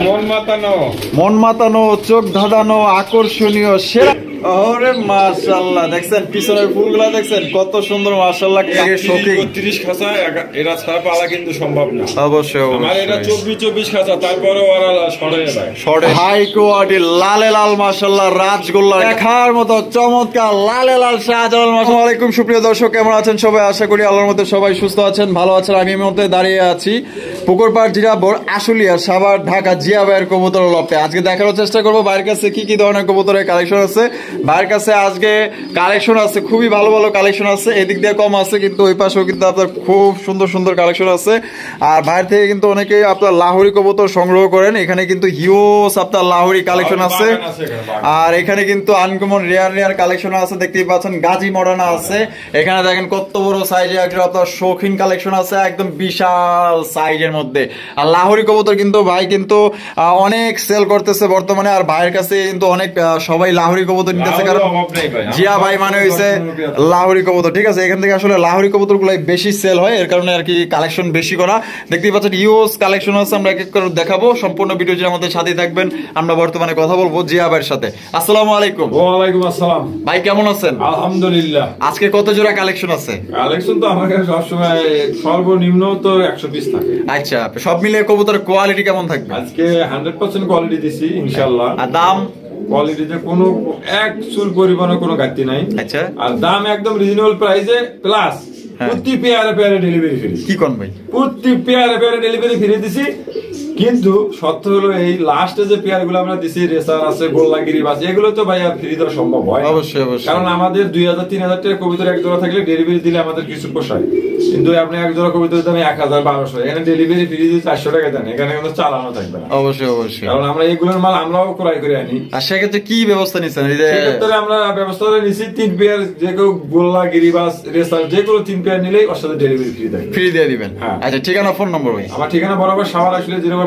মন মাতানো, চোখ ধাঁধানো, আকর্ষণীয় সেরা। ওরে মাশাআল্লাহ, দেখছেন পিছনের ফুলগুলা দেখছেন কত সুন্দর মাশাআল্লাহ। 30 খাঁচা এরা ছাড়া পালা কিন্তু সম্ভব না। অবশ্যই আমার এটা 24 খাঁচা, তারপরে ওরা সরে যায়। হাই কোয়ালিটি লালে লাল মাশাআল্লাহ, রাজগোল্লা দেখার মতো চমৎকার লালে লাল শাহজালাল। আসসালামু আলাইকুম সুপ্রিয় দর্শক, কেমন আছেন সবাই? আশা করি আল্লাহর মধ্যে সবাই সুস্থ আছেন, ভালো আছেন। আমি এই মুহূর্তে দাঁড়িয়ে আছি পুকুরপাড় জিরাবর আশুলিয়া সাভার ঢাকা জিয়া ভাইয়ের কবুতর লপে। আজকে দেখানোর চেষ্টা করবো ভাইয়ের কাছে কি কি ধরনের কবুতরের কালেকশন আছে। ভাইয়ের কাছে আজকে কালেকশন আছে, খুবই ভালো ভালো কালেকশন আছে। এদিক দিয়ে কম আছে, কিন্তু ওই পাশেও কিন্তু আপনার খুব সুন্দর সুন্দর কালেকশন আছে। আর ভাইয়ের থেকে কিন্তু অনেকেই আপনার লাহোরি কবুতর সংগ্রহ করেন। এখানে কিন্তু হিউজ আপনার লাহোরি কালেকশন আছে। আর এখানে কিন্তু আনকমন রেয়ার রেয়ার কালেকশন আছে, দেখতেই পাচ্ছেন। গাজী মডার্না আছে, এখানে দেখেন কত বড় সাইজের একটা আপনার শৌখিন কালেকশন আছে, একদম বিশাল সাইজের মধ্যে। আর লাহোরি কবুতর কিন্তু ভাই কিন্তু অনেক সেল করতেছে বর্তমানে। আর ভাইয়ের কাছে কিন্তু অনেক সবাই লাহোরি কবুতর নিতেছে, কারণ জিয়া ভাই মানে হয়েছে লাহোরি কবুতর। ঠিক আছে, এখান থেকে আসলে লাহোরি কবুতর গুলাই বেশি সেল হয়, এর কারণে আর কি কালেকশন বেশি করা। দেখতেই পাচ্ছেন হিউজ কালেকশন আছে, আমরা এক এক করে দেখাবো। সম্পূর্ণ ভিডিও যে আমাদের সাথে থাকবেন। আমরা বর্তমানে কথা বলবো জিয়া ভাইয়ের সাথে। আসসালামু আলাইকুম। ওয়ালাইকুম আসসালাম। ভাই কেমন আছেন? আলহামদুলিল্লাহ। আজকে কত জোড়া কালেকশন আছে? কালেকশন তো আমার কাছে সবসময় সর্বনিম্ন তো 100 পিস থাকে। আচ্ছা, সব মিলিয়ে কবুতরের কোয়ালিটি কেমন থাকবে? আজকে 100% কোয়ালিটি দিছি ইনশাআল্লাহ। আর দাম? কোয়ালিটিতে কোনো এক চুল পরিমাণে কোনো ঘাটতি নাই। আচ্ছা, আর দাম একদম রিজনেবল প্রাইসে, প্লাস প্রতি পেয়ারে পেয়ারে ডেলিভারি ফ্রি। কি কোন ভাই? প্রতি পেয়ারে পেয়ারে ডেলিভারি ফ্রি দিছি। কিন্তু সত্য হলো এই লাস্টে যে পেয়ার গুলো আমরা দিছি, রেসার আছে, গোল্লাগিরি বাস, এগুলো তো ভাই আর ফ্রি দেওয়া সম্ভব হয়? অবশ্যই অবশ্যই। কারণ আমাদের 2000-3000 টাকা কবুতর এক জোড়া থাকলে ডেলিভারি দিলে আমাদের কিছু পোষায়। কিন্তু আপনি এক জোড়া কবুতরের দাম 1000-1200, এখানে ডেলিভারি ফ্রি দিয়ে 400 টাকা দেন, এখানে কিন্তু চালানো থাকবে না। অবশ্যই অবশ্যই, কারণ আমরা এগুলোর মাল আমরাও ক্রয় করে আনি। আর সেক্ষেত্রে কি ব্যবস্থা নিচ্ছেন? সেক্ষেত্রে আমরা ব্যবস্থা করে নিচ্ছি 3 পেয়ার, যে কেউ গোল্লা গিরিবাস রেসার যে কোনো 3 পেয়ার নিলেই ওর সাথে ডেলিভারি ফ্রি দেয়, ফ্রি দিয়ে দিবেন। আচ্ছা, ঠিকানা ফোন নম্বর ভাই? আমার ঠিকানা বরাবর সাভার আসলে 0 নম্বর,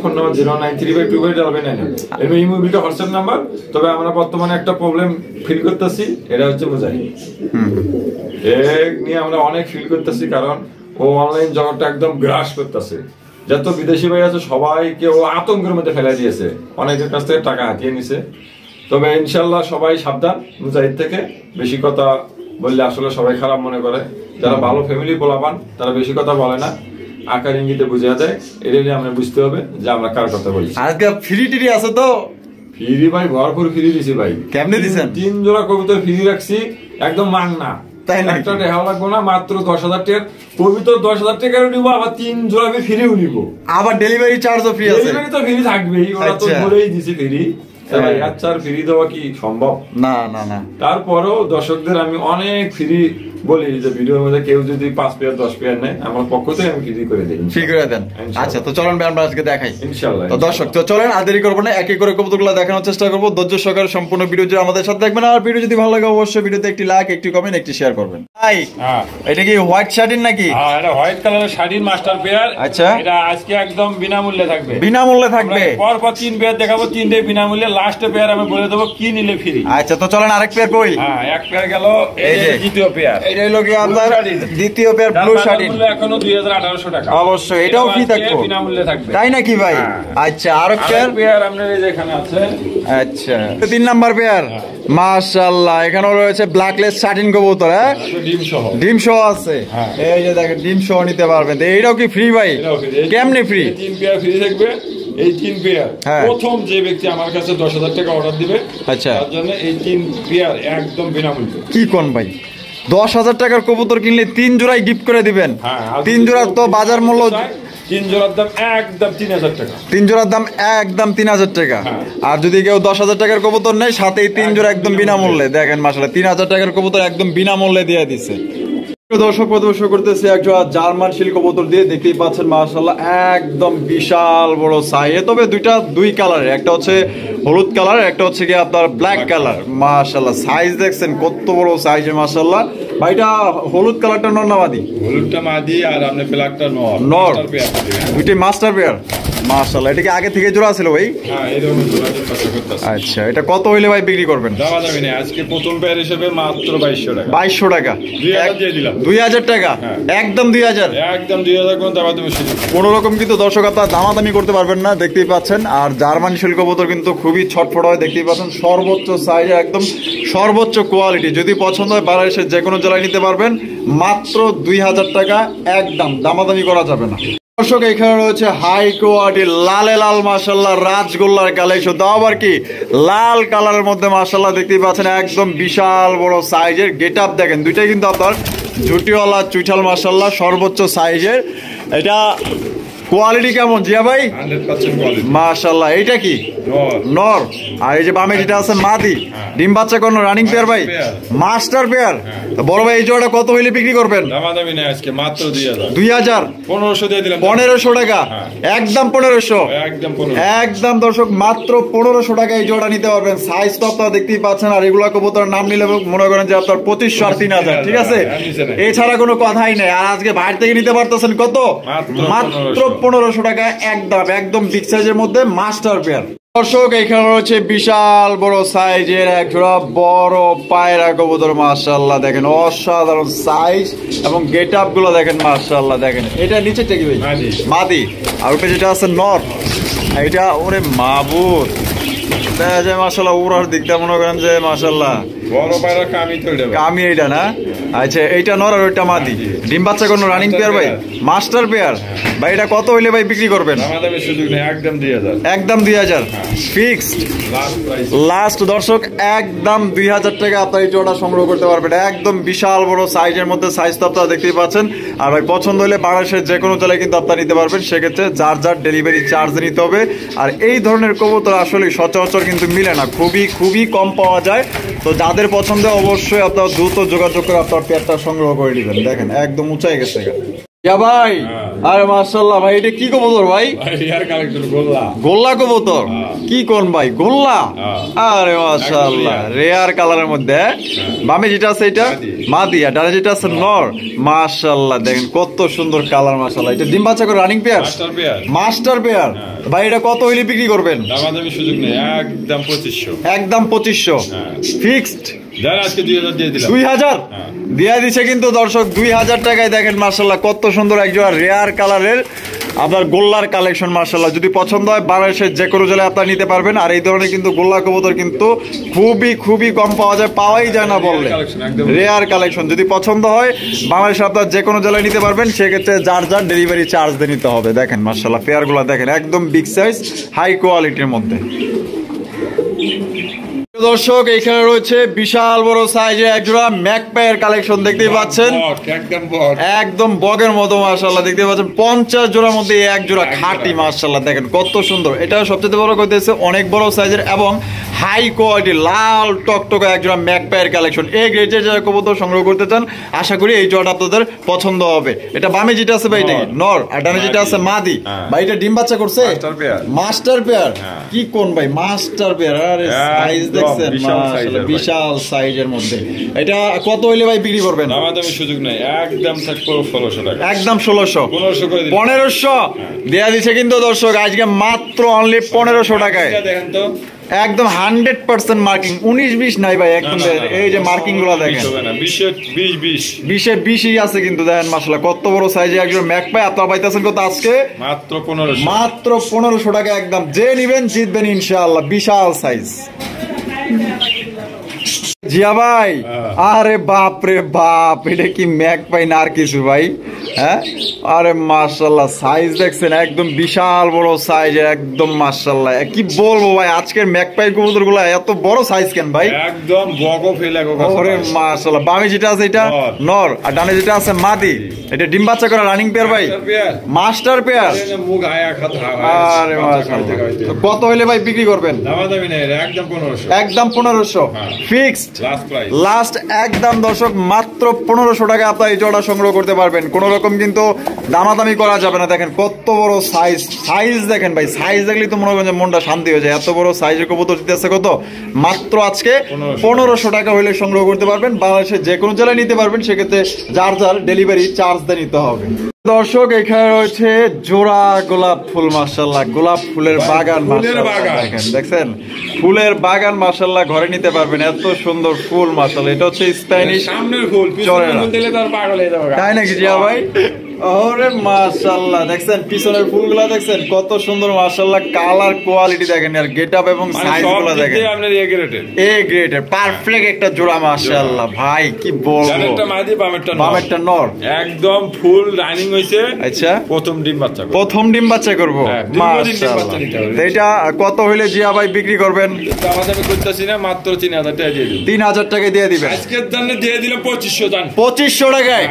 ফোন নম্বর 093522999। এর এই মুভিটা হোয়াটসঅ্যাপ নাম্বার। তবে আমরা বর্তমানে একটা প্রবলেম ফিল করতেছি, এটা হচ্ছে মুজাহিদ। এক নিয়ে আমরা অনেক ফিল করতেছি, কারণ ও অনলাইন জগৎটা একদম গ্রাস করতেছে। যত বিদেশি ভাই আছে সবাইকে ও আতঙ্কের মধ্যে ফেলে দিয়েছে, অনেকের কাছ থেকে টাকা হাতিয়ে নিছে। তবে ইনশাল্লাহ সবাই সাবধান মুজাহিদ থেকে। বেশি কথা বললে আসলে সবাই খারাপ মনে করে। যারা ভালো ফ্যামিলি পোলাপান তারা বেশি কথা বলে না, আকার ইঙ্গিতে বুঝিয়ে দেয়। এটা আমরা বুঝতে হবে যে আমরা কার কথা বলছি। আজকে ফ্রি টিরি আছে তো? ফ্রি ভাই ভরপুর ফ্রি দিছি ভাই। কেমনে দিছেন? 3 জোড়া কবুতর ফ্রি রাখছি, একদম মাংনা। তাই না? একটা রেহাও লাগবো না, মাত্র 10,000 টাকা কবুতর। 10,000 টাকার নিব, আবার 3 জোড়া আমি ফ্রিও নিব, আবার ডেলিভারি চার্জও ফ্রি আছে। ডেলিভারি তো ফ্রি থাকবেই, ওরা তো বলেই দিছি ফ্রি। আচ্ছা, ফ্রি দেওয়া কি সম্ভব? না না না। তারপরেও দর্শকদের আমি অনেক ফ্রি বলি যে ভিডিওর মধ্যে কেউ যদি 5 পেয়ার 10 পেয়ার নেয়, আমার পক্ষ থেকে আমি ফ্রি করে দিই, ফ্রি করে দেন। আচ্ছা, তো চলেন আমরা আজকে দেখাই ইনশাআল্লাহ। তো দর্শক, তো চলেন আর দেরি করবো না, এক এক করে কবুতরগুলো দেখানোর চেষ্টা করবো। ধৈর্য সহকারে সম্পূর্ণ ভিডিও যে আমাদের সাথে দেখবেন। আর ভিডিও যদি ভালো লাগে অবশ্যই ভিডিওতে একটি লাইক, একটি কমেন্ট, একটি শেয়ার করবেন। ভাই এটা কি হোয়াইট শার্টিন নাকি? হ্যাঁ, এটা হোয়াইট কালারের শার্টিন মাস্টার পেয়ার। আচ্ছা, এটা আজকে একদম বিনামূল্যে থাকবে। বিনামূল্যে থাকবে? পর 3 পেয়ার দেখাবো, 3টে বিনামূল্যে। লাস্ট পেয়ার আমি বলে দেবো কি নিলে ফ্রি। আচ্ছা, তো চলেন আরেক পেয়ার কই? হ্যাঁ, এক পেয়ার গেল, এই যে দ্বিতীয় পেয়ার। এটা হলো কি আপনার দ্বিতীয় পেয়ার ব্লু শার্টিন, এখনো 2800 টাকা। অবশ্যই এটাও ফ্রি থাকবে, বিনামূল্যে থাকবে। তাই নাকি ভাই? আচ্ছা, আরেক পেয়ার আপনার এই যে এখানে আছে। আচ্ছা, 3 নাম্বার পেয়ার। মাশাআল্লাহ, এখানেও রয়েছে ব্ল্যাকলেস শার্টিন কবুতর। হ্যাঁ, ডিম সহ আছে। এই যে দেখেন, ডিম সহ নিতে পারবেন। এইটাও কি ফ্রি ভাই? কেমনে ফ্রি? 3 পেয়ার ফ্রি থাকবে। এই 3 পেয়ার প্রথম যে ব্যক্তি আমার কাছে 10,000 টাকা অর্ডার দিবে, আচ্ছা, তার জন্য এই 3 পেয়ার একদম বিনামূল্যে। কি কোন ভাই? 10,000 টাকার কবুতর কিনলে 3 জোড়াই গিফট করে দিবেন? 3 জোড়ার তো বাজার মূল্য 3 জোড়ার দাম একদম 3,000 টাকা। 3 জোড়ার দাম একদম 3,000 টাকা। আর যদি কেউ 10,000 টাকার কবুতর নেয়, সাথে 3 জোড়া একদম বিনামূল্যে। দেখেন মাশাআল্লাহ, 3,000 টাকার কবুতর একদম বিনামূল্যে দিয়ে দিছে। দর্শক প্রদর্শন করতেছে একটা জার্মান শিল কবুতর দিয়ে, দেখতেই পাচ্ছেন মাশাআল্লাহ একদম বিশাল বড় সাইজ। তবে দুই কালারের, একটা হচ্ছে হলুদ কালার, একটা হচ্ছে কি আপনার ব্ল্যাক কালার। মাশাআল্লাহ সাইজ দেখছেন কত বড় সাইজের মাশাআল্লাহ। ভাইটা হলুদ কালারটা নর না মাদি? হলুদটা মাদি আর আপনি ব্ল্যাকটা নর। নর, দুইটাই মাস্টার পেয়ার। মাশাআল্লাহ, এটা কি আগে থেকে জোড়া ছিল ভাই? হ্যাঁ, এরকম জোড়া দিন পাশে করতেছে। আচ্ছা, এটা কত হইলে ভাই বিক্রি করবেন? দামা দামি নেই, আজকে প্রথম পেয়ার হিসেবে মাত্র 2200 টাকা। 2200 টাকা, 2000 দিয়ে দিলাম। 2000 টাকা, একদম 2000, একদম 2000 কোন দামা তুমি শুধু। কোনো রকম কিন্তু দর্শক আপনারা দামাদামি করতে পারবেন না, দেখতেই পাচ্ছেন। আর জার্মান শিল কবুতর কিন্তু খুবই ছটফট হয়, দেখতেই পাচ্ছেন। সর্বোচ্চ সাইজে একদম সর্বোচ্চ কোয়ালিটি, যদি পছন্দ হয় বাংলাদেশের যে কোনো জেলায় নিতে পারবেন মাত্র 2000 টাকা, একদম দামাদামি করা যাবে না। দর্শক, এখানে রয়েছে হাই কোয়ালিটি লালে লাল মাশাআল্লাহ রাজগোল্লার কালেকশন, তাও আবার কি লাল কালারের মধ্যে মাশাআল্লাহ, দেখতেই পাচ্ছেন একদম বিশাল বড় সাইজের। গেট আপ দেখেন, দুইটাই কিন্তু আপনার ঝুটিওয়ালা চুইঠাল মাশাআল্লাহ, সর্বোচ্চ সাইজের। এটা কোয়ালিটি কেমন জিয়া ভাই? 100% কোয়ালিটি। মাশাআল্লাহ, এটা কি নর? আর এই যে বামে যেটা আছে মাদি, ডিম বাচ্চা কোন রানিং পেয়ার ভাই? Master pair. তো বড় ভাই এই জোড়াটা কত হইলে বিক্রি করবেন? দামা দামি নেই, আজকে মাত্র 2000। 2000, 1500 দিয়ে দিলাম। 1500 টাকা, একদম 1500, একদম 1500। একদম দর্শক মাত্র 1500 টাকা এই জোড়া নিতে পারবেন। সাইজ তো আপনারা দেখতেই পাচ্ছেন। আর এগুলা কবুতরের নাম নিলে মনে করেন যে আপনার 2500 আর 3000, ঠিক আছে, এছাড়া কোনো কথাই নেই। আর আজকে বাইরে থেকে নিতে পারতেছেন কত? মাত্র 1500 টাকা, একদম বিগ সাইজের মধ্যে মাস্টার পেয়ার। দর্শক, এখানে রয়েছে বিশাল বড় সাইজের এক জোড়া বড় পায়রা কবুতর মাশাআল্লাহ, দেখেন অসাধারণ সাইজ এবং গেট আপ গুলো দেখেন মাশাআল্লাহ। দেখেন এটা নিচে টেকি ভাই মাদি, আর উপরে যেটা আছে নর, এটা ওরে মাবুদ দেখা যায় মাশাআল্লাহ। ওরার দিকটা মনে করেন যে মাশাআল্লাহ বড় পায়রা কামি তো এটা কামি, এটা না? আচ্ছা, এইটা নর আর ওইটা মাদি। ডিম বাচ্চা কোন রানিং পেয়ার ভাই? মাস্টার পেয়ার ভাই। এটা কত হইলে ভাই বিক্রি করবেন? আমাদের সুযোগ নেই, একদম 2000, একদম 2000 ফিক্সড লাস্ট প্রাইস। লাস্ট দর্শক, একদম 2000 টাকা আপনার এই জোড়া সংগ্রহ করতে পারবেন। একদম বিশাল বড় সাইজের মধ্যে, সাইজ তো আপনারা দেখতেই পাচ্ছেন। আর ভাই পছন্দ হলে বাংলাদেশের যে কোনো জেলায় কিন্তু আপনারা নিতে পারবেন, সেক্ষেত্রে যার যার ডেলিভারি চার্জ নিতে হবে। আর এই ধরনের কবুতর আসলে সচরাচর কিন্তু মিলে না, খুবই কম পাওয়া যায়। তো যাদের পছন্দ অবশ্যই আপনারা দ্রুত যোগাযোগ করে আপনার পেয়ারটা সংগ্রহ করে নেবেন। দেখেন একদম উঁচাই গেছে ভাই। আরে মাশাআল্লাহ ভাই, এটা কি কবুতর ভাই? গোল্লা কবুতর। কি কোন ভাই গোল্লা? আরে মাশাআল্লাহ, রেয়ার কালারের মধ্যে। বামে যেটা আছে এটা মাদি, আর ডানে যেটা আছে নর। মাশাআল্লাহ, দেখেন কত সুন্দর কালার মাশাআল্লাহ। এটা ডিম বাচ্চা করে রানিং পেয়ার, মাস্টার পেয়ার ভাই। এটা কত হইলে বিক্রি করবেন? দামাদামি সুযোগ নেই, একদম 2500, একদম 2500 ফিক্সড। আজকে 2000 দিয়ে দিলাম। 2000 দিয়া দিচ্ছে কিন্তু দর্শক, 2000 টাকায়। দেখেন মাশাআল্লাহ কত সুন্দর একজোড়া রেয়ার কালারের আপনার গোল্লার কালেকশন মাশাআল্লাহ। যদি পছন্দ হয় বাংলাদেশের যে কোনো জেলায় আপনারা নিতে পারবেন। আর এই ধরনের কিন্তু গোল্লা কবুতর কিন্তু খুবই কম পাওয়া যায়, পাওয়াই যায় না বললে। রেয়ার কালেকশন যদি পছন্দ হয় বাংলাদেশে আপনার যে কোনো জেলায় নিতে পারবেন, সেক্ষেত্রে যার যার ডেলিভারি চার্জ দিয়ে নিতে হবে। দেখেন মাশাআল্লাহ পেয়ারগুলো দেখেন, একদম বিগ সাইজ হাই কোয়ালিটির মধ্যে। দর্শক, এখানে রয়েছে বিশাল বড় সাইজের একজোড়া ম্যাকপাইয়ের কালেকশন, দেখতেই পাচ্ছেন একদম বগের মতো মাশাআল্লাহ। দেখতে পাচ্ছেন 50 জোড়ার মধ্যে এক জোড়া খাঁটি মাশাআল্লাহ। দেখেন কত সুন্দর। এটা সবচেয়ে বড় কথা হচ্ছে অনেক বড় সাইজের এবং হাই কোয়ালিটি লাল টকটকে একজোড়া ম্যাকপাইয়ের কালেকশন। এই গ্রেডের যারা কবুতর সংগ্রহ করতে চান, আশা করি এই জোড়াটা আপনাদের পছন্দ হবে। এটা বামে যেটা আছে ভাই নাকি নর, আর ডানে যেটা আছে মাদি ভাই। এটা ডিম বাচ্চা করছে মাস্টার পেয়ার। কি কোন ভাই মাস্টার পেয়ার? আরে সাইজ দেখছেন মাশাআল্লাহ, বিশাল সাইজের মধ্যে। এটা কত হইলে ভাই বিক্রি করবেন? দামাদামি সুযোগ নাই, একদম থাকবো 1600 টাকা, একদম 1600, 1500 দেয়া দিচ্ছে কিন্তু দর্শক আজকে মাত্র অনলি 1500 টাকায়। দেখেন তো একদম 100% মার্কিং, 19-20 নাই ভাই একদম। এই যে মার্কিং গুলো দেখেন 20-20 আছে কিন্তু। দেখেন মাশাআল্লাহ কত বড় সাইজে একজন ম্যাকপাই আপনারা পাইতেছেন কত আজকে? মাত্র 1500 টাকা। একদম যে নিবেন জিতবেন ইনশাআল্লাহ। বিশাল সাইজ জিয়া ভাই। আরে বাপ রে বাপ, এটা কি ম্যাকপাই না আর কিছু ভাই? হ্যাঁ, আরে মাশাআল্লাহ সাইজ দেখছেন একদম বিশাল বড় সাইজ, একদম মাশাআল্লাহ। কি বলবো ভাই, আজকের ম্যাকপাই কবুতর গুলা এত বড় সাইজ কেন ভাই? একদম বগো ফেলে গো। ওরে মাশাআল্লাহ, বামে যেটা আছে এটা নর, আর ডানে যেটা আছে মাদি। এটা ডিম বাচ্চা করা রানিং পেয়ার ভাই, মাস্টার পেয়ার। আরে মাশাআল্লাহ, কত হইলে ভাই বিক্রি করবেন? একদম 1500 ফিক্সড লাস্ট। একদম দর্শক মাত্র 1500 টাকা আপনারা এই জোড়া সংগ্রহ করতে পারবেন। কোন রকম কিন্তু দামাদামি করা যাবে না। দেখেন কত বড় সাইজ, সাইজ দেখেন ভাই। সাইজ দেখলেই তো মনে করেন যে মনটা শান্তি হয়ে যায়। এত বড় সাইজের কবুতর দিতেছে কত? মাত্র আজকে 1500 টাকা হইলে সংগ্রহ করতে পারবেন। বাংলাদেশের যে কোনো জেলায় নিতে পারবেন, সেক্ষেত্রে যার যার ডেলিভারি চার্জ দিয়ে নিতে হবে। দর্শক এখানে রয়েছে জোড়া গোলাপ ফুল, মাশাআল্লাহ গোলাপ ফুলের বাগান, দেখেন দেখছেন ফুলের বাগান মাশাআল্লাহ, ঘরে নিতে পারবেন এত সুন্দর ফুল মাশাআল্লাহ। এটা হচ্ছে স্প্যানিশ সামনের ফুল, পিছনের ফুল দিলে তার পাগল হয়ে যাবে, তাই নাকি জিয়া ভাই? ওরে মাশাআল্লাহ, দেখছেন পিছনের ফুলগুলা দেখছেন কত সুন্দর মাশাআল্লাহ, কালার কোয়ালিটি দেখেন আর গেটআপ এবং সাইজগুলো দেখেন আপনার এ গ্রেডের, এ গ্রেডের পারফেক্ট একটা জোড়া মাশাআল্লাহ। ভাই কি বলবো, একটা মাদি বামেরটা নর, একদম ফুল রানিং হইছে। আচ্ছা প্রথম ডিম বাচ্চা, প্রথম ডিম বাচ্চা করবো মাশাআল্লাহ। এটা কত হইলে জিয়া ভাই বিক্রি করবেন? আমাদের আমি করতেছি না, মাত্র 3000 টাকা দিয়ে দিই। 3000 টাকা দিয়ে দিবেন আজকের জন্য, দিয়ে দিলে 2500 দান, 2500 টাকায়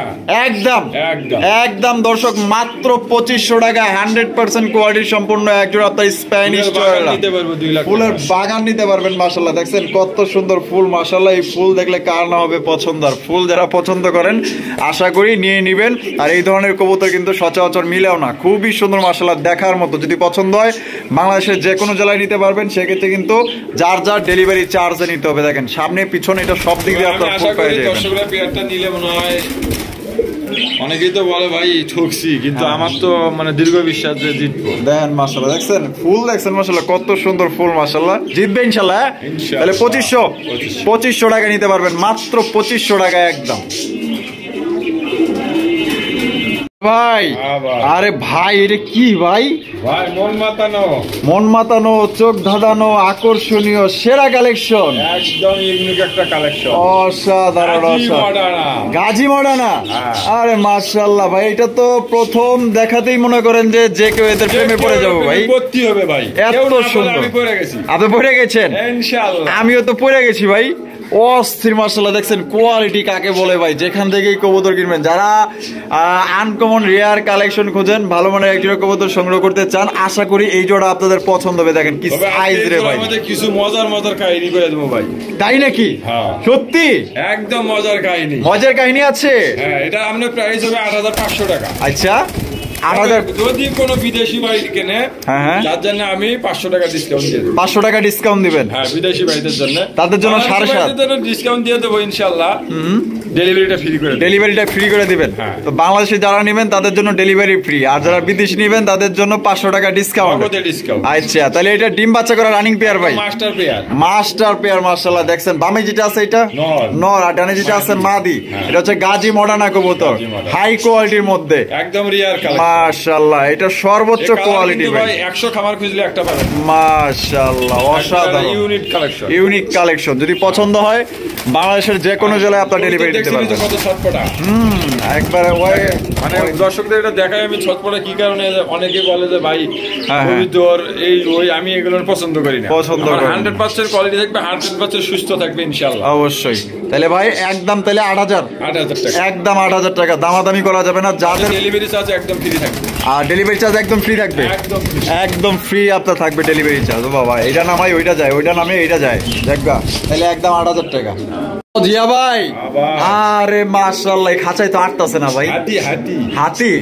একদম একদম একদম দর্শক মাত্র 2500 টাকায় 100% কোয়ালিটি সম্পূর্ণ একজোড়া আপনার স্প্যানিশ নিতে পারবো 2 লাখ ফুলের বাগান নিতে পারবেন মাশাআল্লাহ। দেখছেন কত সুন্দর ফুল মাশাআল্লাহ, এই ফুল দেখলে কার না হবে পছন্দ, আর ফুল যারা পছন্দ করেন আশা করি নিয়ে নিবেন। আর এই ধরনের কবুতর কিন্তু সচরাচর মিলেও না, খুবই সুন্দর মাশাআল্লাহ, দেখার মতো। যদি পছন্দ হয় বাংলাদেশের যে কোনো জেলায় নিতে পারবেন, সেক্ষেত্রে কিন্তু যার যার ডেলিভারি চার্জে নিতে হবে। দেখেন সামনে পিছনে এটা সব দিক দিয়ে আপনার ফুল পেয়ে যাবেন। দর্শকরা পেয়ারটা নিলে মনে হয়, অনেকেই তো বলে ভাই ঠকছি, কিন্তু আমার তো মানে দীর্ঘ বিশ্বাস যে জিতবো। দেন মাশাআল্লাহ, দেখছেন ফুল দেখছেন মাশাআল্লাহ, কত সুন্দর ফুল মাশাআল্লাহ, জিতবে ইনশাআল্লাহ। তাহলে 2500 টাকা নিতে পারবেন, মাত্র 2500 টাকা একদম। ভাই আরে ভাই এটা কি ভাই? ভাই মন মাতানো চোখ ধাঁধানো আকর্ষণীয় সেরা কালেকশন, একদম ইউনিক একটা কালেকশন, অসাধারণ গাজী মডার্না। আরে মাশাআল্লাহ ভাই, এটা তো প্রথম দেখাতেই মনে করেন যে যে কেউ এদের প্রেমে পড়ে যাবো ভাই, ভর্তি হবে ভাই, এত সুন্দর। আপনি পড়ে গেছেন? ইনশাআল্লাহ আমিও তো পড়ে গেছি ভাই, অস্থির মাশাআল্লাহ। দেখছেন কোয়ালিটি কাকে বলে ভাই, যেখান থেকেই কবুতর কিনবেন, যারা আনকমন রেয়ার কালেকশন খোঁজেন, ভালো মানের এক জোড়া কবুতর সংগ্রহ করতে চান, আশা করি এই জোড়া আপনাদের পছন্দ হবে। দেখেন কি সাইজ রে ভাই, আমাদের কিছু মজার কাহিনী করে দেবো ভাই। তাই নাকি? হ্যাঁ সত্যি একদম মজার কাহিনী আছে। হ্যাঁ, এটা আপনার প্রাইস হবে 8500 টাকা। আচ্ছা 8000, যদি কোনো বিদেশি ভাই কেনে যার জন্য আমি 500 টাকা ডিসকাউন্ট দিয়ে দেব। 500 টাকা ডিসকাউন্ট দিবেন? হ্যাঁ, বিদেশি ভাইদের জন্য, তাদের জন্য 7.5 ডিসকাউন্ট দিয়ে দেবো ইনশাআল্লাহ। ডেলিভারিটা ফ্রি করে দিবেন। তো বাংলাদেশে যারা নেবেন তাদের জন্য ডেলিভারি ফ্রি, আর যারা বিদেশি নেবেন তাদের জন্য 500 টাকা ডিসকাউন্ট। আচ্ছা তাহলে এটা ডিম বাচ্চা করা রানিং পেয়ার ভাই, মাস্টার পেয়ার মাশাআল্লাহ। দেখছেন বামে যেটা আছে এটা নর, আর ডানে যেটা আছে মাদি। এটা হচ্ছে গাজী মডার্না কবুতর, হাই কোয়ালিটির মধ্যে, একদম রিয়ার কালেকশন মাশাআল্লাহ। এটা সর্বোচ্চ কোয়ালিটি ভাই, 100 খামার খুঁজলে একটা পাবেন মাশাআল্লাহ, অসাধারণ ইউনিক কালেকশন। যদি পছন্দ হয় বাংলাদেশের যে কোনো জেলায় আপনার ডেলিভারি দিতে পারবেন। কত ছটপটা একবারে মানে দর্শকদের এটা দেখাই আমি ছটপটা কি কারণে, অনেকে বলে যে ভাই কবুতর এই ওই, আমি এগুলো পছন্দ করি না। 100% কোয়ালিটি থাকবে, 100% সুস্থ থাকবে ইনশাআল্লাহ। অবশ্যই। তাহলে ভাই একদম তাহলে 8000 টাকা, একদম 8000 টাকা, দামাদামি করা যাবে না। যাদের ডেলিভারি চার্জ একদম ফ্রি থাকবে, আর ডেলিভারি চার্জ একদম ফ্রি থাকবে, একদম ফ্রি আপনার থাকবে ডেলিভারি চার্জ। ও বাবা, এটা নামাই ওইটা যায়, ওইটা নামে এইটা যায়, দেখবা তাহলে একদম 8000 টাকা। জিয়া ভাই আরে মাশাআল্লাহ, খাঁচায় তো আটতাছে না ভাই, হাতি।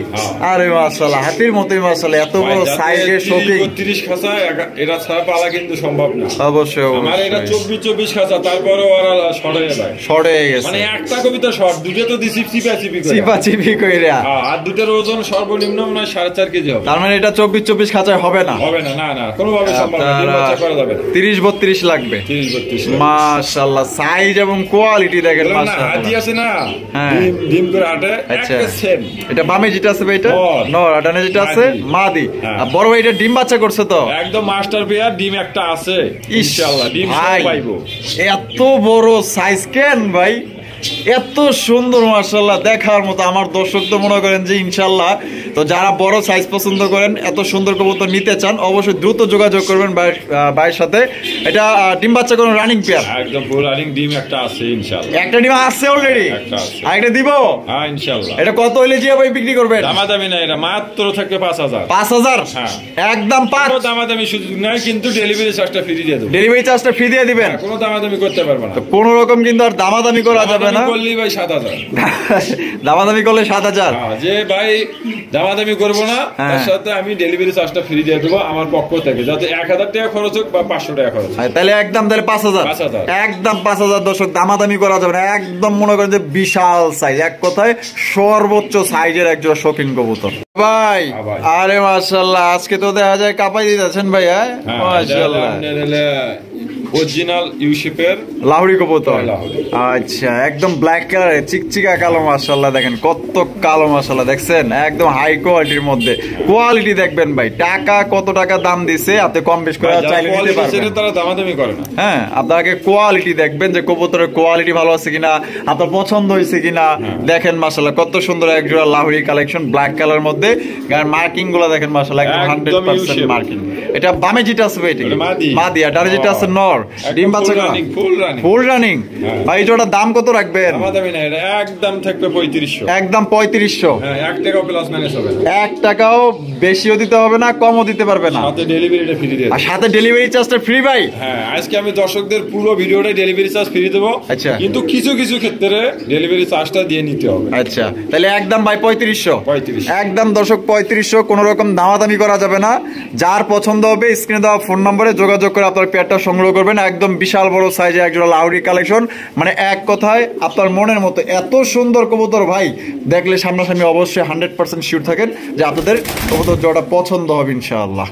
আরে মাশাআল্লাহ, হাতির মতোই মাশাআল্লাহ, এত বড় সাইজের শোকিং। 32 খাঁচা, এটা ছাড়া পালা কিন্তু সম্ভব না। অবশ্যই আমার এটা 24 খাঁচা, তারপরে ওরা শর্ট হয়ে গেছে। মানে একটা কবিতা শর্ট, দুটো তো দিছি চিপাচিপি কইরা, আর দুটোর ওজন সর্বনিম্ন মানে 4.5 কেজি হবে। তার মানে এটা 24 খাঁচায় হবে না, না কোনোভাবে সম্ভব না, বাচ্চা করা যাবে না। 30-32 লাগবে, 30-32 মাশাআল্লাহ। সাইজ এবং কোয়ালিটি দেখেন মাশাআল্লাহ। হাতি আছে না, ডিম করে আটে, একটা সেম। এটা বামে যেটা আছে ভাই, এটা নর, আর ডানে যেটা আছে মাদি। আর বড় ভাই এটা ডিম বাচ্চা করছে তো, একদম মাস্টার পেয়ার, ডিম একটা আছে ইনশাআল্লাহ, ডিম সব পাইবো। এত বড় সাইজ কেন ভাই, এত সুন্দর মাশাআল্লাহ, দেখার মতো। আমার দর্শক তো মনে করেন যে ইনশাআল্লাহ, তো যারা বড় সাইজ পছন্দ করেন, এত সুন্দর কবুতর নিতে চান, অবশ্যই দ্রুত যোগাযোগ করবেন ভাইয়ের সাথে। এটা ডিম বাচ্চা কোন রানিং পেয়ার, একদম ফুল রানিং, ডিম একটা আছে ইনশাআল্লাহ। একটা ডিম আছে অলরেডি, আরেকটা দিব ইনশাআল্লাহ। এটা কত হইলে জিয়া ভাই বিক্রি করবেন? দামাদামি না, এটা মাত্র থাকবে 5000। 5000 একদম 5। দামাদামি সুযোগ নাই, কিন্তু ডেলিভারি চার্জটা ফ্রি দিয়ে দেব। ডেলিভারি চার্জটা ফ্রি দিয়ে দিবেন, কোনো দামাদামি করতে পারবো না, কোন রকম কিন্তু আর দামাদামি করা যাবে আসবে না করলি ভাই 7000 দামাদামি করলে 7000 যে ভাই দামাদামি করবো না তার সাথে আমি ডেলিভারি চার্জটা ফ্রি দিয়ে দেবো আমার পক্ষ থেকে, যাতে 1000 টাকা খরচ হোক বা 500 টাকা খরচ হোক। তাহলে একদম তাহলে 5000 একদম 5000 দর্শক, দামাদামি করা যাবে না, একদম মনে করেন যে বিশাল সাইজ, এক কথায় সর্বোচ্চ সাইজের একজোড়া শৌখিন কবুতর ভাই। আরে মাশাআল্লাহ, আজকে তো দেখা যায় কাপাই দিতেছেন ভাই। মাশাআল্লাহ, অরিজিনাল ইউশেপের লাহোরি কবুতর। আচ্ছা, একদম ব্ল্যাক কালারের চিকচিকা কালো। মাশাআল্লাহ, দেখেন কত কালো। মাশাআল্লাহ, দেখছেন একদম হাই কোয়ালিটির মধ্যে। কোয়ালিটি দেখবেন ভাই, টাকা কত টাকা দাম দিছে, আপনি কম বেশ করে চাইলে নিতে পারবেন, তারা দামাদামি করে না। হ্যাঁ, আপনাকে কোয়ালিটি দেখবেন যে কবুতরের কোয়ালিটি ভালো আছে কিনা, আপনার পছন্দ হয়েছে কিনা। দেখেন মাশাআল্লাহ কত সুন্দর এক জোড়া লাহোরি কালেকশন ব্ল্যাক কালার মধ্যে। গায়ের মার্কিং গুলো দেখেন মাশাআল্লাহ একদম 100% মার্কিং। এটা বামে যেটা আছে ভাই, এটা মাদি, আর ডানে যেটা আছে নর। ডিম বাচ্চা করা ফুল রানিং। ভাই জোড়ার দাম কত রাখবেন? দামাদামি না, এটা একদম থাকবে 3500। একদম 3500। হ্যাঁ, 1 টাকাও প্লাস মাইনাস হবে না। 1 টাকাও বেশিও দিতে হবে না, কমও দিতে পারবে না। সাথে ডেলিভারিটা ফ্রি দিয়ে, আর সাথে ডেলিভারি চার্জটা ফ্রি ভাই। হ্যাঁ, আজকে আমি দর্শকদের পুরো ভিডিওটাই ডেলিভারি চার্জ ফ্রি দেবো। আচ্ছা, কিন্তু কিছু কিছু ক্ষেত্রে ডেলিভারি চার্জটা দিয়ে নিতে হবে। আচ্ছা, তাহলে একদম ভাই 3500। একদম দর্শক 3500, কোনো রকম দামাদামি করা যাবে না। যার পছন্দ হবে স্ক্রিনে দেওয়া ফোন নম্বরে যোগাযোগ করে আপনার পেয়ারটা সংগ্রহ করবেন। একদম বিশাল বড় সাইজে একজোড়া লাহোরি কালেকশন, মানে এক কথায় আপনার মনের মতো এত সুন্দর কবুতর ভাই। দেখলে সামনাসামনি অবশ্যই 100% শিওর থাকেন যে আপনাদের কবুতর জোড়াটা পছন্দ হবে ইনশাআল্লাহ।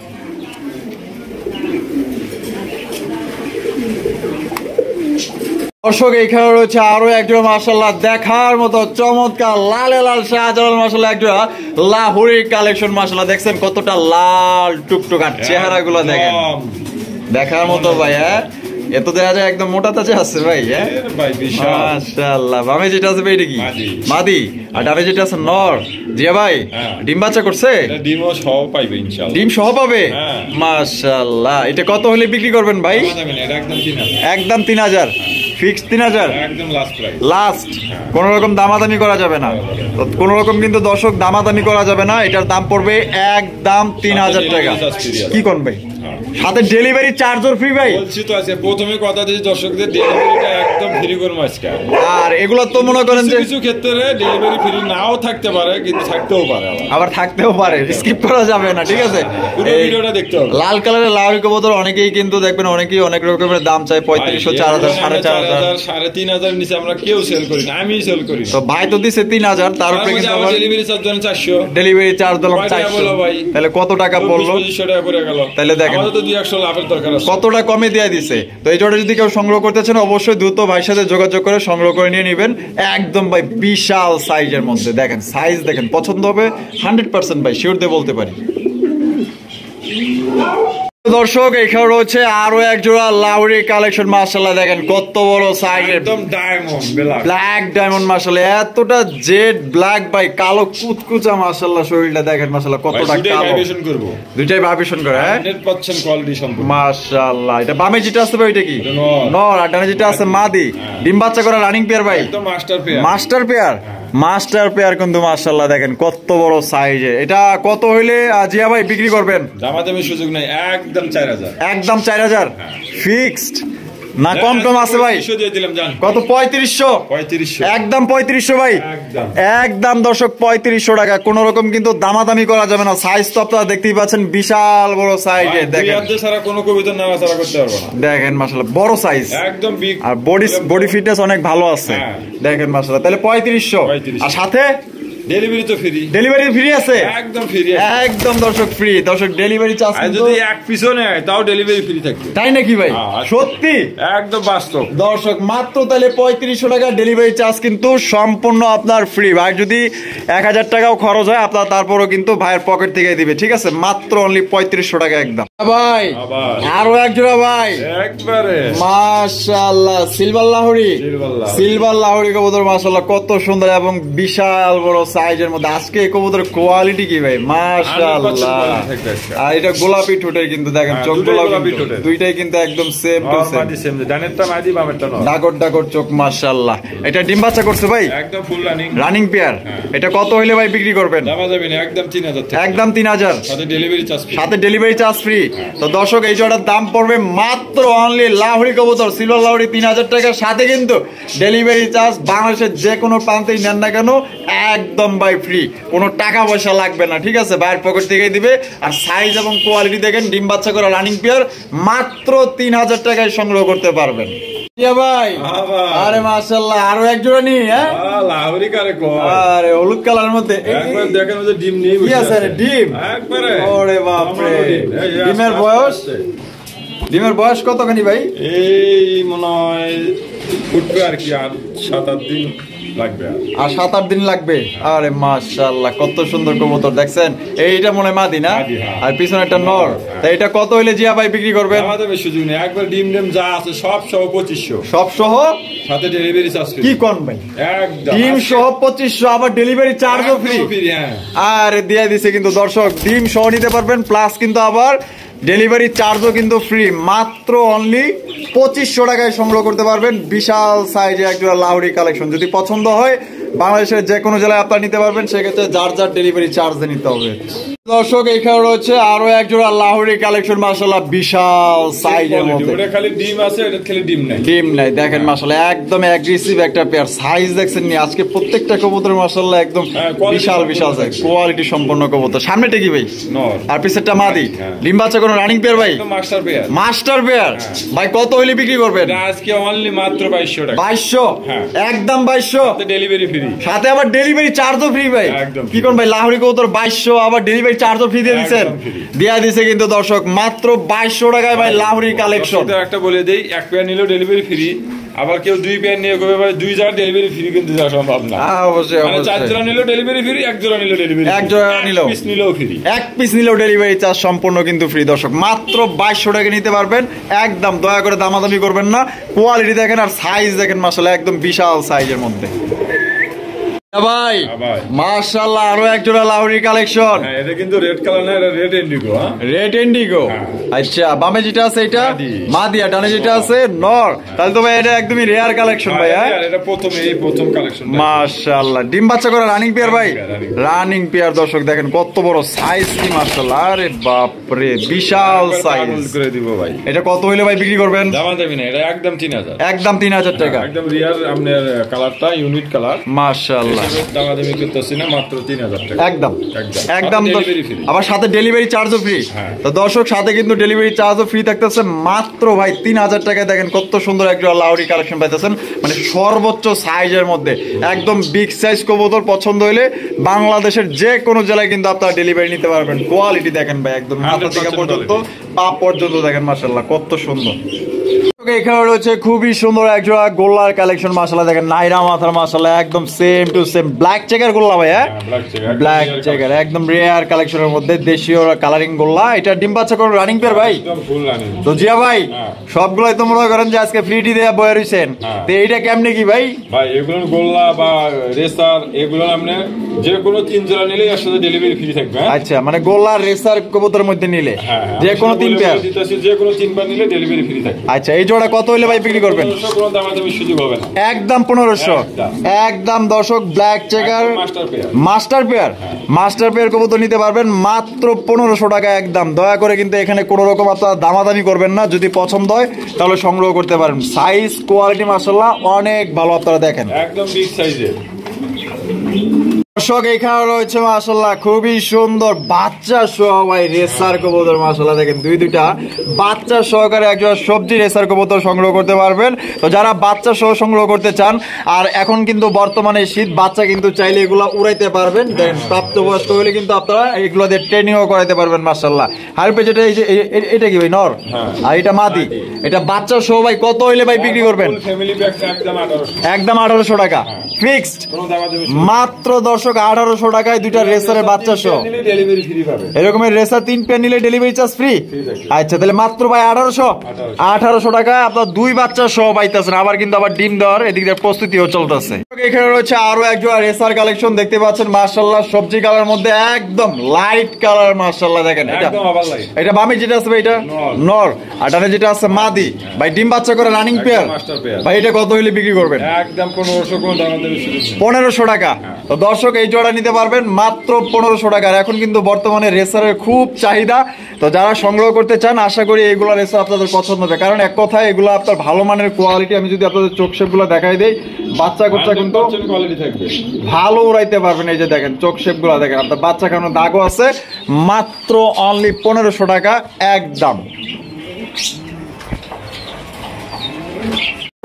দর্শক, এখানে রয়েছে আরো একজোড়া মাশাআল্লাহ দেখার মতো চমৎকার লালে লাল শাহজালাল মাশাআল্লাহ একজোড়া লাহোরি কালেকশন। মাশাআল্লাহ, দেখছেন কতটা লাল টুকটুক, আর চেহারা গুলো দেখেন দেখার মতো ভাই। হ্যাঁ, এত দেখা যায় একদম মোটা তাজা আছে ভাই। হ্যাঁ ভাই, বিশাল মাশাআল্লাহ। বামে যেটা আছে ভাই, এটা কি মাদি, আর ডানে যেটা আছে নর। জিয়া ভাই, ডিম বাচ্চা করছে? এটা ডিমও সহ পাইবে ইনশাআল্লাহ। ডিম সহ পাবে? মাশাআল্লাহ। এটা কত হলে বিক্রি করবেন ভাই? একদম 3000। ফিক্সড 3000 একদম লাস্ট প্রাইস, লাস্ট। কোন রকম দামাদামি করা যাবে না, কোন রকম কিন্তু দর্শক দামাদামি করা যাবে না। এটার দাম পড়বে একদম 3000 টাকা। কি কোন ভাই? সাথে ডেলিভারি চার্জও ফ্রি ভাই। বলছি তো আছে প্রথমে কথা দিয়েছি দর্শকদের, ডেলিভারিটা একদম ফ্রি করব আজকে। আর এগুলো তো মনে করেন যে কিছু ক্ষেত্রে ডেলিভারি ফ্রি নাও থাকতে পারে, কিন্তু থাকতেও পারে, আবার থাকতেও পারে, স্কিপ করা যাবে না। ঠিক আছে, পুরো ভিডিওটা দেখতে হবে। লাল কালারের লাহোরি কবুতর অনেকেই কিন্তু দেখবেন, অনেকেই অনেক রকমের দাম চায়, 3500, 4000, 4500, 3500 নিচে আমরা কেউ সেল করি না, আমি সেল করি না। তো ভাই তো দিছে 3000, তার উপরে কিন্তু আবার ডেলিভারি চার্জ ধরেন 400, ডেলিভারি চার্জ দিলাম 400। তাহলে কত টাকা পড়লো? 2500 টাকা পড়ে গেল। তাহলে দেখেন আমাদের তো 200 লাভের দরকার আছে, কতটা কমে দিয়ে দিছে। তো এই জোড়া যদি কেউ সংগ্রহ করতে চান অবশ্যই দ্রুত ভাইয়ের সাথে যোগাযোগ করে সংগ্রহ করে নিয়ে নেবেন। একদম ভাই বিশাল সাইজের মধ্যে, দেখেন সাইজ দেখেন, পছন্দ হবে 100% ভাই, শিওর দিয়ে বলতে পারি। দর্শক, এখানে রয়েছে আরো এক জোড়া লাহোরি কালেকশন। মাশাআল্লাহ, দেখেন কত বড় সাইজের, একদম ডায়মন্ড ব্ল্যাক ডায়মন্ড। মাশাআল্লাহ, এতটা জেড ব্ল্যাক ভাই, কালো কুচকুচা। মাশাআল্লাহ, শরীরটা দেখেন মাশাআল্লাহ কতটা কালো। দুইটাই ভাইব্রেশন করে, হ্যাঁ 100% কোয়ালিটি সম্পূর্ণ। মাশাআল্লাহ। এটা বামে যেটা আছে ভাই, এটা কি নর, আর ডানে যেটা আছে মাদি। ডিম বাচ্চা করা রানিং পেয়ার ভাই, একদম মাস্টার পেয়ার। মাস্টার পেয়ার কিন্তু মাশাআল্লাহ দেখেন কত বড় সাইজে। এটা কত হইলে জিয়া ভাই বিক্রি করবেন? দামাদামির সুযোগ নাই, একদম 4000। একদম 4000 ফিক্সড না, কম টম আছে ভাই? কত? 3500। একদম 3500 ভাই, একদম দর্শক 3500 টাকা। কোন রকম কিন্তু দামাদামি করা যাবে না। সাইজ তো আপনারা দেখতেই পাচ্ছেন, বিশাল বড় সাইজে। দেখেন দেখেন মাশাআল্লাহ বড় সাইজ, একদম বিগ, আর বডি ফিটনেস অনেক ভালো আছে। দেখেন মাশাআল্লাহ, তাহলে 3500। আর সাথে ডেলিভারি তো ফ্রি, ডেলিভারি ফ্রি আছে, একদম ফ্রি, একদম দর্শক ফ্রি। দর্শক ডেলিভারি চার্জ যদি এক পিসও নেয় তাও ডেলিভারি ফ্রি থাকবে। তাই নাকি ভাই? সত্যি একদম বাস্তব। দর্শক মাত্র তাহলে 3500 টাকা ডেলিভারি চার্জ কিন্তু সম্পূর্ণ আপনার ফ্রি। ভাই যদি 1000 টাকাও খরচ হয় আপনার, তারপরও কিন্তু ভাইয়ের পকেট থেকে দিবে। ঠিক আছে, মাত্র অনলি 3500 টাকা একদম। ভাই আরো এক জোড়া ভাই, একবারে মাশাআল্লাহ সিলভার লাহোরি কবুতর। মাশাআল্লাহ কত সুন্দর এবং বিশাল বড় সাইজের মধ্যে। আজকে এই কবুতরের কোয়ালিটি কি ভাই, মাশাআল্লাহ। আর এটা গোলাপি ঠোঁটের কিন্তু, দেখেন চোখ গোলাপি, দুইটাই কিন্তু একদম সেম টু সেম, ডানেরটা মাদি বামেরটা নর, ডাগর চোখ। মাশাআল্লাহ, এটা ডিম বাচ্চা করছে ভাই, একদম ফুল রানিং পেয়ার। এটা কত হইলে ভাই বিক্রি করবেন? দামা যাবে না, একদম 3000। একদম 3000, সাথে ডেলিভারি চার্জ ফ্রি। সাথে ডেলিভারি চার্জ ফ্রি। তো দর্শক এই জোড়াটার দাম পড়বে মাত্র অনলি লাহোরি কবুতর সিলভার লাহোরি 3000 টাকার সাথে কিন্তু ডেলিভারি চার্জ বাংলাদেশের যে কোনো প্রান্তেই নেন না কেন একদম ভাই ফ্রি, কোনো টাকা পয়সা লাগবে না, ঠিক আছে? ভাইয়ের পকেট থেকেই দিবে। আর সাইজ এবং কোয়ালিটি দেখেন, ডিম বাচ্চা করা রানিং পেয়ার মাত্র 3000 টাকায় সংগ্রহ করতে পারবেন। ভাই আরে মাশাআল্লাহ, আরো এক জোড়া নি। হ্যাঁ লাহোরি কারে কয়, আরে হলুদ কালারের মধ্যে একবার দেখেন ওই যে ডিম নেই, কি আছে রে? ডিম একবারে, ওরে বাপ রে। ডিমের বয়স কতখানি ভাই? এই মনে হয় উঠবে আর কি, আর 7-8 দিন লাগবে, আর 7-8 দিন লাগবে। আরে মাশাআল্লাহ, কত সুন্দর কবুতর দেখছেন। এইটা মনে হয় মাদি না, আর পিছনে একটা নর। তাই এটা কত হইলে জিয়া ভাই বিক্রি করবেন? আমাদের বেশি সুযোগ নেই, একবার ডিম যা আছে সব সহ 2500, সব সহ সাথে ডেলিভারি চার্জ ফ্রি। কি কোন ভাই, একদম ডিম সহ 2500, আবার ডেলিভারি চার্জও ফ্রি। আরে দিয়ে দিছে কিন্তু দর্শক, ডিম সহ নিতে পারবেন, প্লাস কিন্তু আবার ডেলিভারি চার্জও কিন্তু ফ্রি। মাত্র অনলি 2500 টাকায় সংগ্রহ করতে পারবেন বিশাল সাইজে একটা লাহোরি কালেকশন। যদি পছন্দ হয় বাংলাদেশের যে কোনো জেলায় আপনারা নিতে পারবেন, সেক্ষেত্রে যার যার ডেলিভারি চার্জ নিতে হবে। দর্শক এখানে রয়েছে আরো এক জোড়া লাহোরি কালেকশন, মাশাআল্লাহ বিশাল সাইজের মধ্যে। ওটা খালি ডিম আছে, এটা খালি ডিম নাই, ডিম নাই। দেখেন মাশাআল্লাহ একদম অ্যাগ্রেসিভ একটা পেয়ার, সাইজ দেখছেন নি আজকে প্রত্যেকটা কবুতর মাশাআল্লাহ একদম বিশাল বিশাল সাইজ, কোয়ালিটি সম্পন্ন কবুতর। সামনেটা কি ভাই? নর, আর পিছেরটা মাদি। ডিম বাচ্চা কোনো রানিং পেয়ার ভাই? Master pair. মাস্টার পেয়ার ভাই, কত হইলে বিক্রি করবেন? আজকে অনলি মাত্র 2200 টাকা। 2200, একদম 2200, সাথে ডেলিভারি ফ্রি, সাথে আবার ডেলিভারি চার্জও ফ্রি ভাই। কি কোন ভাই, লাহোরি কবুতর 2200, আবার ডেলিভারি চার্জও ফ্রি দিয়ে দিচ্ছেন। দিয়া দিছে কিন্তু দর্শক মাত্র 2200 টাকায় ভাই লাহোরি কালেকশন। একটা বলে দেই, এক পেয়ার নিলেও ডেলিভারি ফ্রি, আবার কেউ 2 পেয়ার নিয়ে করবে ভাই 2 জোড়া ডেলিভারি ফ্রি কিন্তু দেওয়া সম্ভব না। অবশ্যই মানে 4 জোড়া নিলেও ডেলিভারি ফ্রি, 1 জোড়া নিলেও ডেলিভারি, 1 জোড়া নিলেও, পিস নিলেও ফ্রি, 1 পিস নিলেও ডেলিভারি চার্জ সম্পূর্ণ কিন্তু ফ্রি। দর্শক মাত্র 2200 টাকা নিতে পারবেন, একদম দয়া করে দামাদামি করবেন না। কোয়ালিটি দেখেন আর সাইজ দেখেন, মাশাআল্লাহ একদম বিশাল সাইজের মধ্যে। ভাই মাশাআল্লাহ আরো এক জোড়া লাহোরি কালেকশন। এটা কিন্তু রেড কালার না, এটা রেড ইন্ডিগো। রেড ইন্ডিগো, আচ্ছা। বামে যেটা আছে এটা মাদি, আর ডানে যেটা আছে নর। তাহলে তো ভাই এটা একদমই রেয়ার কালেকশন ভাই। হ্যাঁ এটা প্রথম কালেকশন মাশাআল্লাহ। ডিম বাচ্চা করা রানিং পেয়ার ভাই, রানিং পেয়ার। দর্শক দেখেন কত বড় সাইজ কি, মাশাআল্লাহ। আরে বাপ রে, বিশাল সাইজ করে দিব ভাই। এটা কত হইলে ভাই বিক্রি করবেন? দাম দেবেন না, এটা একদম 3000, একদম 3000 টাকা, একদম রিয়ার। আপনার কালারটা ইউনিক কালার, মাশাআল্লাহ। দামাদামি করতেছি না, মাত্র 3000 টাকা, একদম একদম। আবার সাথে ডেলিভারি চার্জও ফ্রি। তো দর্শক সাথে কিন্তু ডেলিভারি চার্জও ফ্রি থাকতেছে মাত্র ভাই 3000 টাকায়। দেখেন কত সুন্দর একটা লাহোরি কালেকশন পাইতেছেন, মানে সর্বোচ্চ সাইজের মধ্যে একদম বিগ সাইজ কবুতর। পছন্দ হইলে বাংলাদেশের যে কোনো জেলায় কিন্তু আপনারা ডেলিভারি নিতে পারবেন। কোয়ালিটি দেখেন ভাই, একদম মাথা থেকে পর্যন্ত পা পর্যন্ত দেখেন, মাশাআল্লাহ কত সুন্দর। এখানে রয়েছে খুবই সুন্দর এক জোড়া গোল্লার কালেকশন, মাশাআল্লাহ দেখেন নাইরা মাথার, মাশাআল্লাহ একদম same to same black checker গোল্লা ভাই। হ্যাঁ ব্ল্যাক চেকার, একদম রেয়ার কালেকশনের মধ্যে দেশীয় কালারিং গোল্লা। এটা ডিম বাচ্চা করে রানিং পেয়ার ভাই। তো জিয়া ভাই সবগুলাই তো মনে করেন যে আজকে ফ্রিটি দেয়া বয়ে রইছেন, তো এইটা কেমনে কি ভাই? ভাই এগুলো গোল্লা বা রেসার, এগুলো আপনি যে কোনো 3 জোড়া নিলে এর সাথে ডেলিভারি ফ্রি থাকবে। আচ্ছা, মানে গোল্লা রেসার কবুতরের মধ্যে নিলে যে কোনো 3 পেয়ার, যে কোনো 3 পেয়ার নিলে ডেলিভারি ফ্রি থাকবে। আচ্ছা, এই জোড়া কত হইলে ভাই বিক্রি করবেন? একদম 1500, একদম। দর্শক black checker master pair, master pair কবুতর নিতে পারবেন মাত্র 1500 টাকা একদম। দয়া করে কিন্তু এখানে কোনো রকম আপনারা দামাদামি করবেন না, যদি পছন্দ হয় তাহলে সংগ্রহ করতে পারেন। সাইজ কোয়ালিটি মাশাআল্লাহ অনেক ভালো, আপনারা দেখেন একদম বিগ সাইজের। দর্শক এখানে রয়েছে মাশাআল্লাহ খুবই সুন্দর বাচ্চা সহ ভাই রেসার কবুতর, মাশাআল্লাহ দেখেন দুইটা বাচ্চা সহকারে একজন সবজি রেসার কবুতর সংগ্রহ করতে পারবেন। তো যারা বাচ্চা সহ সংগ্রহ করতে চান, আর এখন কিন্তু বর্তমানে শীত, বাচ্চা কিন্তু চাইলে এগুলা উড়াইতে পারবেন। দেন প্রাপ্তবয়স্ক হলে কিন্তু আপনারা এগুলো দিয়ে ট্রেনিংও করাইতে পারবেন মাশাআল্লাহ। হারপে যেটা এই যে এটা কি ভাই নর, আর এটা মাদি। এটা বাচ্চা সহ ভাই কত হইলে ভাই বিক্রি করবেন? একদম 1800 টাকা ফিক্সড, মাত্র দর্শক 1800 টাকায় দুইটা রেসারের বাচ্চা সহ। এরকমের রেসার 3 পেয়ার নিলে ডেলিভারি চার্জ ফ্রি। আচ্ছা, তাহলে মাত্র ভাই 1800 টাকায় আপনার 2 বাচ্চা সহ পাইতেছেন। আবার কিন্তু আবার ডিম দেওয়ার এদিক দিয়ে প্রস্তুতিও চলতেছে। এখানে রয়েছে আরো একজোড়া রেসার কালেকশন, দেখতে পাচ্ছেন মাশাআল্লাহ সবজি কালার মধ্যে একদম লাইট কালার, মাশাআল্লাহ দেখেন। এটা বামে যেটা আছে ভাই এটা নর, আর ডানে যেটা আছে মাদি ভাই। ডিম বাচ্চা করে রানিং পেয়ার ভাই, এটা কত হইলে বিক্রি করবেন? একদম 1500 টাকা। তো দর্শক এই জোড়া নিতে পারবেন মাত্র 1500 টাকা। আর এখন কিন্তু বর্তমানে রেসারের খুব চাহিদা, তো যারা সংগ্রহ করতে চান আশা করি এইগুলো রেসার আপনাদের পছন্দ হবে। কারণ এক কথায় এগুলো আপনার ভালো মানের কোয়ালিটি। আমি যদি আপনাদের চোখ শেপগুলো দেখাই দেই, বাচ্চা কোচ্চা কিন্তু কোয়ালিটি থাকবে, ভালো উড়াইতে পারবেন। এই যে দেখেন চোখ শেপগুলো দেখেন, আপনার বাচ্চা কানো দাগও আছে। মাত্র অনলি 1500 টাকা একদম।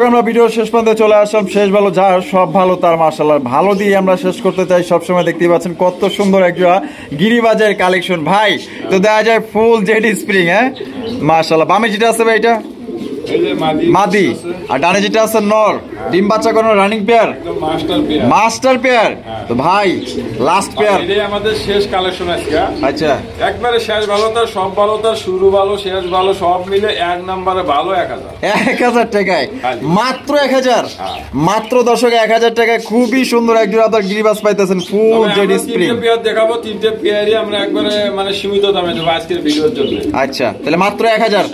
আমরা ভিডিও শেষ পর্যন্ত চলে আসলাম। শেষ ভালো যার সব ভালো তার, মাশাআল্লাহ ভালো দিয়ে আমরা শেষ করতে চাই সবসময়। দেখতেই পাচ্ছেন কত সুন্দর একটা গিরিবাজের কালেকশন ভাই। তো দেখা যায় ফুল জেডি স্প্রিং, হ্যাঁ মাশাআল্লাহ। বামে যেটা আছে ভাই এটা মাদি, আর ডানে যেটা আছে নর। ডিম বাচ্চা কোনো রানিং পেয়ার, মাস্টার পেয়ার। তো ভাই লাস্ট পেয়ার এটাই আমাদের শেষ কালেকশন আজকে। আচ্ছা একবারে শেষ ভালো তার, সব ভালো তার, শুরু ভালো শেষ ভালো সব মিলে এক নম্বরে ভালো 1000 টাকায়, মাত্র 1000। মাত্র দর্শক 1000 টাকায় খুবই সুন্দর একজন আপনার গিরিবাজ পাইতেছেন ফুল জেডি স্প্রিং। তিনটে পেয়ার দেখাবো, তিনটে পেয়ারই আমরা একবারে মানে সীমিত দামে দেবো আজকের ভিডিওর জন্য। আচ্ছা তাহলে মাত্র 1000।